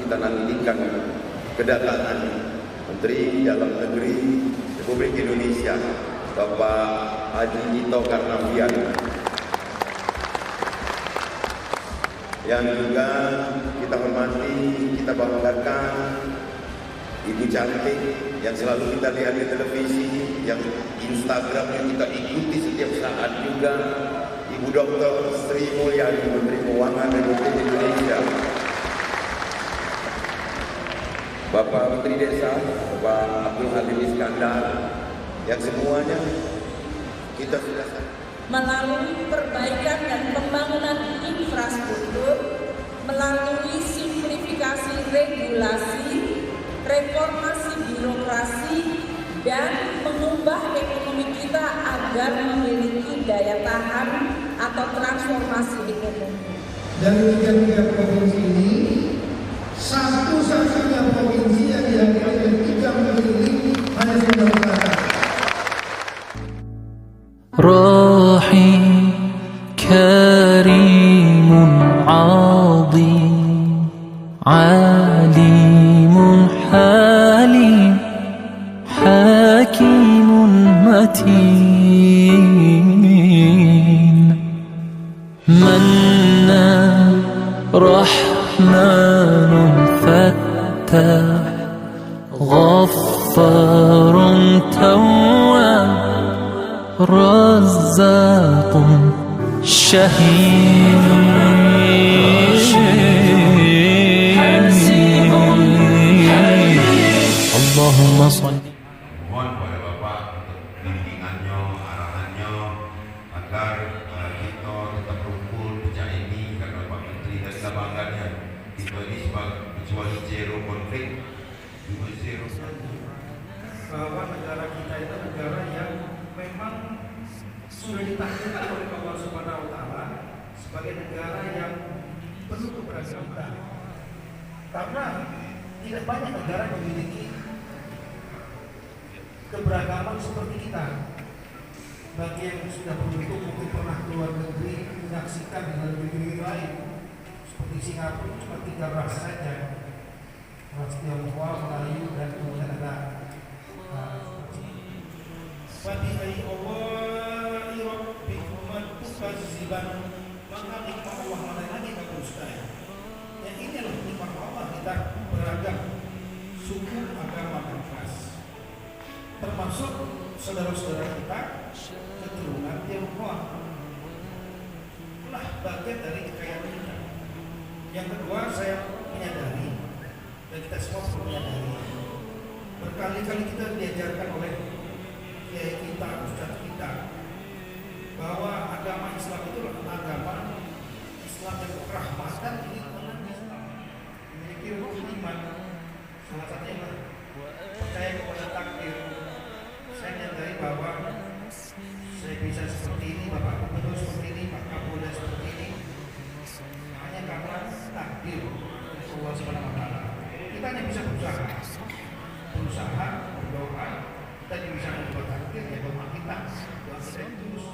kita nantikan kedatangan Menteri Dalam Negeri Republik Indonesia Bapak Haji Tito Karnavian, yang juga kita hormati, kita banggakan Ibu cantik yang selalu kita lihat di televisi, yang Instagramnya kita ikuti setiap saat juga, Ibu Dr. Sri Mulyani, Menteri Keuangan Republik Indonesia, Bapak Menteri Desa, Bapak Abdul Halim Iskandar, yang semuanya kita sudah melalui perbaikan dan pembangunan infrastruktur, melalui simplifikasi regulasi, reformasi birokrasi, dan mengubah ekonomi kita agar memiliki daya tahan atau transformasi ekonomi. Dari tiga provinsi ini, satu-satunya provinsi yang dihadirkan tiga menteri ini hanya Sumatera Utara. Rahim Karimun Azim Alimun Halim Hakimun Matin Mannan Rahmanun Fattah Ghaffarun Tawwab رزاق شهيد اللهم صل. Mohon kepada Bapak untuk bimbingannya, arahannya agar kita tetap rukun sejak ini, karena Pak Menteri dan banggaannya kita ini kecuali zero konflik, juga zero Bahwa negara kita itu negara yang memang sudah ditakdirkan oleh Allah Subhanahu wa Ta'ala sebagai negara yang penuh keberagaman. Karena tidak banyak negara yang memiliki keberagaman seperti kita. Bagi yang sudah beruntung mungkin pernah keluar negeri menyaksikan dengan negeri lain, seperti Singapura cuma 3 ras saja, ras Tionghoa, Melayu, dan kemudian ada Fadihai Allah Rabbikumat Tukaziban. Maka nikmat Allah mana lagi berdusta. Yang ini adalah nikmat Allah, kita beragam suku, agama, dan ras, termasuk saudara-saudara kita keturunan Tionghoa. Itulah bagian dari kekayaan kita. Yang kedua, saya menyadari dan kita semua perlu menyadari, berkali-kali kita diajarkan oleh kiai kita, ustaz kita, bahwa agama Islam itu adalah agama Islam yang kerahmatan, ini Islam memiliki rukun iman. Salah satunya percaya kepada takdir. Saya menyadari bahwa saya bisa seperti ini, Bapak Gubernur seperti ini, Pak Kapolda seperti ini, hanya karena takdir Allah Subhanahu wa Ta'ala. Kita hanya bisa berusaha, berdoa, dan bisa membuat takdir ya doa kita terus.